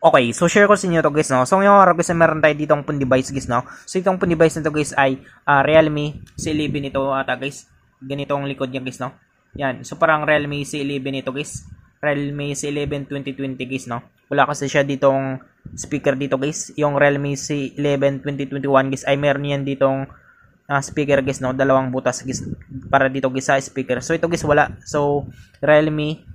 Okay, so share ko sa inyo to guys, no? So ngayong araw guys, meron tayo ditong phone device guys, no? So itong phone device na to guys ay Realme C11 ito ata guys. Ganitong likod niya guys, no? Yan. So parang Realme C11 ito guys. Realme C11 2020 guys, no? Wala kasi siya ditong speaker dito guys. Yung Realme C11 2021 guys ay meron yan ditong speaker guys, no? Dalawang butas guys para dito guys sa speaker. So ito guys wala. So Realme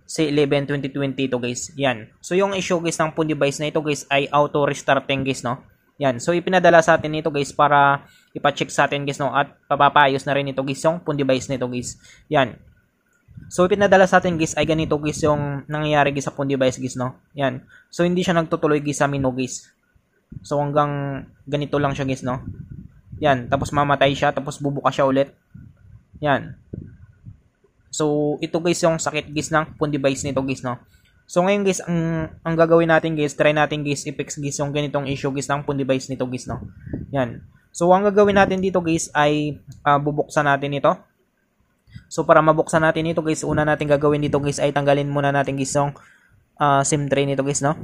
C11 2020 ito guys. Yan. So yung issue guys ng phone device na ito guys ay auto restarting guys, no. Yan. So ipinadala sa atin ito guys para ipa-check sa atin guys, no, at papapayos na rin ito guys yung phone device nito guys. Yan. So ipinadala sa atin guys ay ganito guys yung nangyayari guys sa phone device guys, no. Yan. So hindi siya nagtutuloy guys sa menu guys. So hanggang ganito lang siya guys, no. Yan. Tapos mamatay siya, tapos bubuka siya ulit. Yan. So, ito guys yung sakit guys ng phone device nito guys, no. So, ngayon guys, ang gagawin natin guys, try natin guys, i-fix guys yung ganitong issue guys ng phone device nito guys, no. Yan. So, ang gagawin natin dito guys ay bubuksan natin ito. So, para mabuksan natin ito guys, una natin gagawin dito guys ay tanggalin muna natin guys yung SIM tray nito guys, no.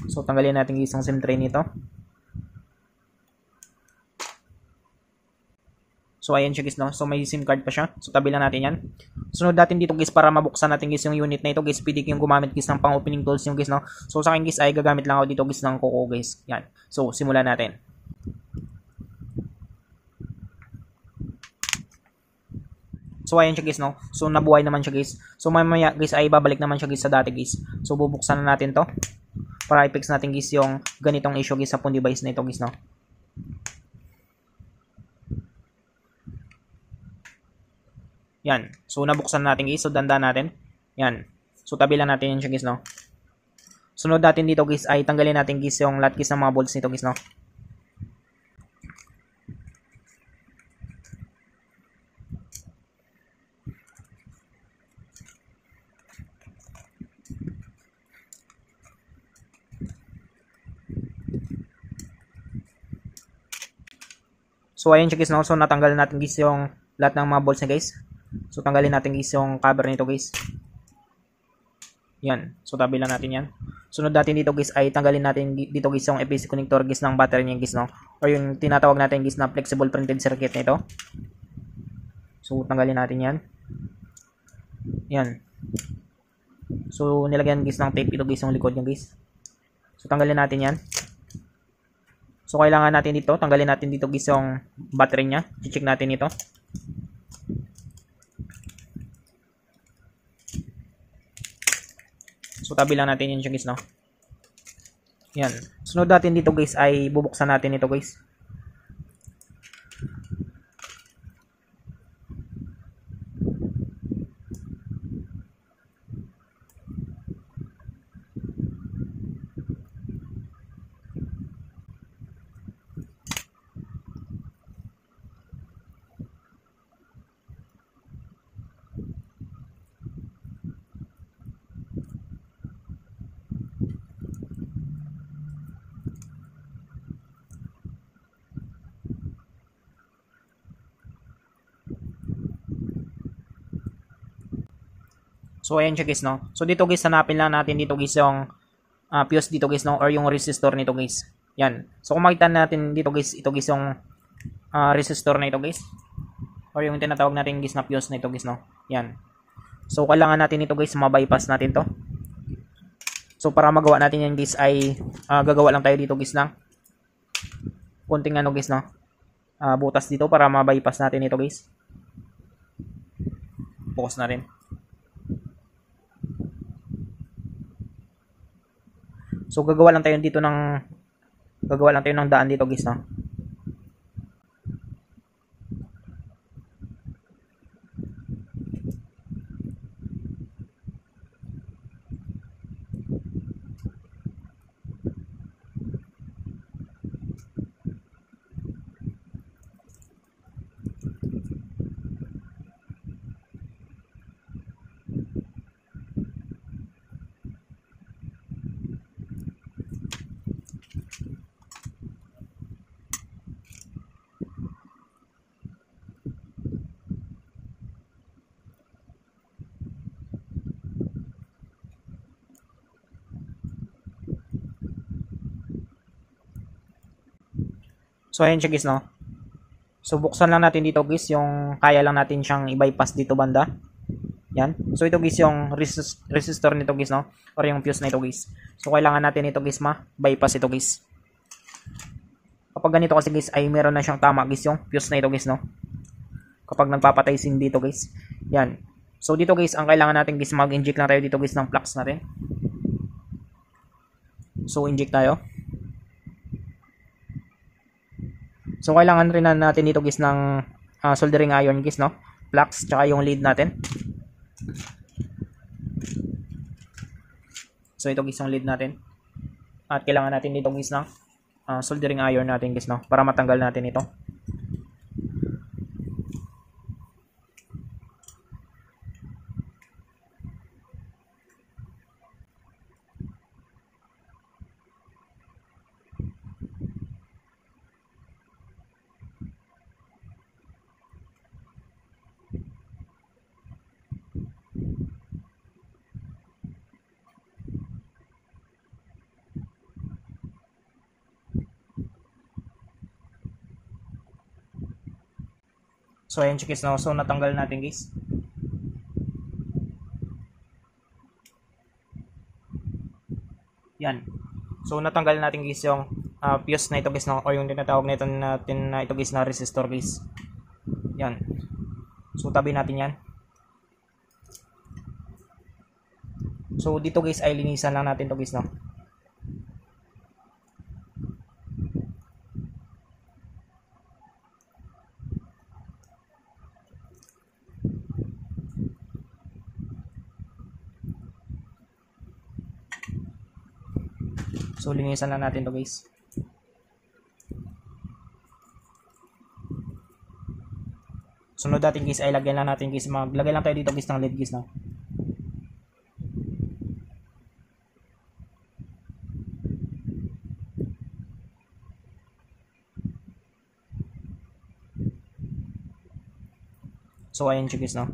So, tanggalin natin guys yung SIM tray nito. So, ayan siya guys, no. So, may SIM card pa siya. So, tabi lang natin yan. Sunod natin dito guys para mabuksan natin guys yung unit na ito guys. Pwede yung gumamit guys ng pang opening tools yung guys, no. So, sa akin guys ay gagamit lang ako dito guys ng kuko guys. Yan. So, simulan natin. So, ayan siya guys, no. So, nabuhay naman siya guys. So, mamaya guys ay babalik naman siya guys sa dati guys. So, bubuksan na natin to para i-fix natin guys yung ganitong issue guys sa phone device na ito guys, no. Yan. So, nabuksan natin guys. So, dandan natin. Yan. So, tabi lang natin yan siya guys, no. Sunod natin dito guys ay tanggalin natin guys yung lahat guys ng mga bolts nito guys, no. So, ayan siya guys, no. So, natanggal natin guys yung lahat ng mga bolts niya guys. So, tanggalin natin guys yung cover nito guys. Yan. So, tabi lang natin yan. Sunod natin dito guys ay tanggalin natin dito guys yung EPC connector guys ng battery niya guys, no. Or yung tinatawag natin guys na flexible printed circuit nito. So, tanggalin natin yan. Yan. So, nilagyan guys ng tape ito guys yung likod niya guys. So, tanggalin natin yan. So, kailangan natin dito, tanggalin natin dito guys yung battery niya. I-check natin ito. So, tabi lang natin yun siya guys, no. Yan. Sunod natin dito guys ay bubuksan natin ito guys. So, ayan siya guys, no. So, dito guys, hanapin lang natin dito guys yung fuse dito guys, no. Or yung resistor nito guys. Yan. So, kung makita natin dito guys, ito guys yung resistor na ito guys. Or yung tinatawag natin guys na fuse na ito guys, no. Yan. So, kailangan natin ito guys, ma-bypass natin to. So, para magawa natin yan guys ay gagawa lang tayo dito guys ng konting ano guys, no. Butas dito para ma-bypass natin ito guys. Focus na rin. So, gagawa lang tayo ng daan dito guys, no. So ayan siya guys, no. So buksan lang natin dito guys yung kaya lang natin siyang i-bypass dito banda. Yan. So ito guys yung resistor nito guys, no, or yung fuse na ito guys. So kailangan natin ito guys ma-bypass ito guys. Kapag ganito kasi guys ay meron na siyang tama guys yung fuse na ito guys, no. Kapag nagpapatay sin dito guys. Yan. So dito guys ang kailangan natin guys mag-inject lang tayo dito guys ng flux natin. So inject tayo. So kailangan rin natin dito guys ng soldering iron guys, no. Flux tsaka yung lead natin. So ito guys yung lead natin. At kailangan natin dito guys ng soldering iron natin guys, no, para matanggal natin ito. So ayan guys, no. So natanggal natin guys. Yan. So natanggal natin guys yung fuse na ito guys, no, o yung tinatawag na ito natin na ito guys na resistor guys. Yan. So tabi natin yan. So dito guys ay linisan lang natin to guys, no. So linisan lang natin to guys. Sunod natin guys ay lagyan lang natin guys, maglagay lang tayo dito guys ng lead guys, no. So ayan siya guys, no.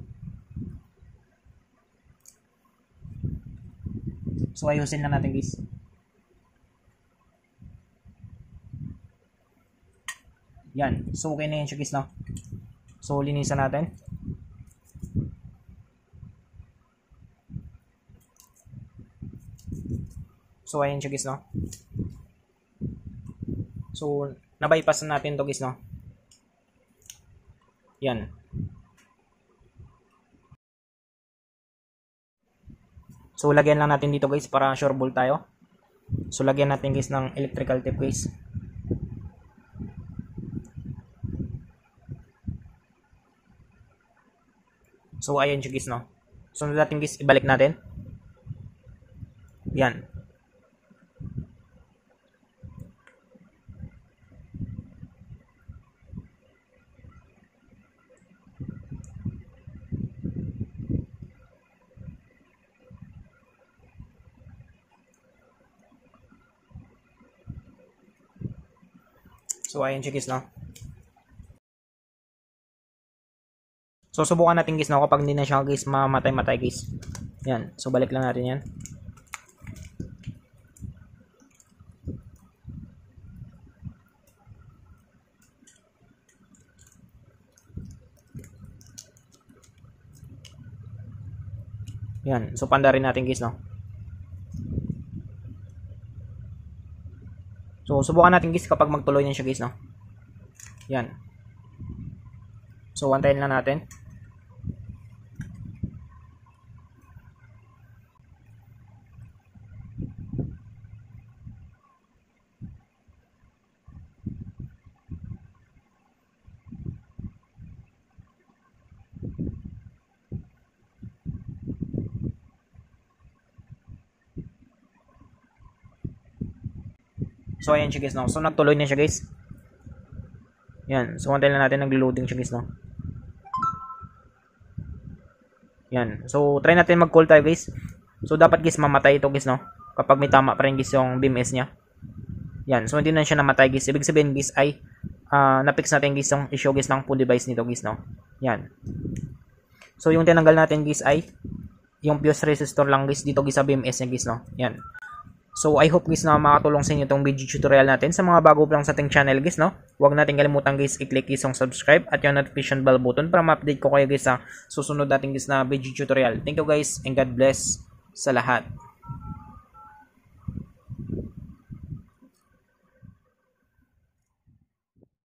So ayusin lang natin guys. Yan. So okay na yan siya guys, no. So linisan natin. So ayan siya guys, no. So na-bypass na natin to guys, no. Yan. So lagyan lang natin dito guys para sure ball tayo. So lagyan natin guys ng electrical tape guys. So ayan siya guys, no. So natin guys ibalik natin. Yan. So ayan siya guys, no. So subukan natin guys, no, kapag hindi na siya guys mamatay guys. Yan. So balik lang natin yan. Yan. So panda rin natin guys, no. So subukan natin guys kapag magtuloy na siya guys, no. Yan. So antayin lang natin. So ayan siya guys, no. So nagtuloy na siya guys. Yan. So antayin lang natin, naglo-loading siya guys, no. Yan. So try natin mag-call tayo guys. So dapat guys mamatay ito guys, no. Kapag may tama pa rin guys yung BMS niya. Yan. So hindi na siya namatay guys. Ibig sabihin guys ay na-fix natin guys yung issue guys ng phone device nito guys, no. Yan. So yung tinanggal natin guys ay yung fuse resistor lang guys dito guys sa BMS niya guys, no. Yan. So I hope guys na makatulong sa inyo itong video tutorial natin. Sa mga bago pa lang sa ating channel guys, no, huwag natin kalimutan guys i-click isang subscribe at yung notification bell button para ma-update ko kayo guys sa susunod natin guys na video tutorial. Thank you guys and God bless sa lahat.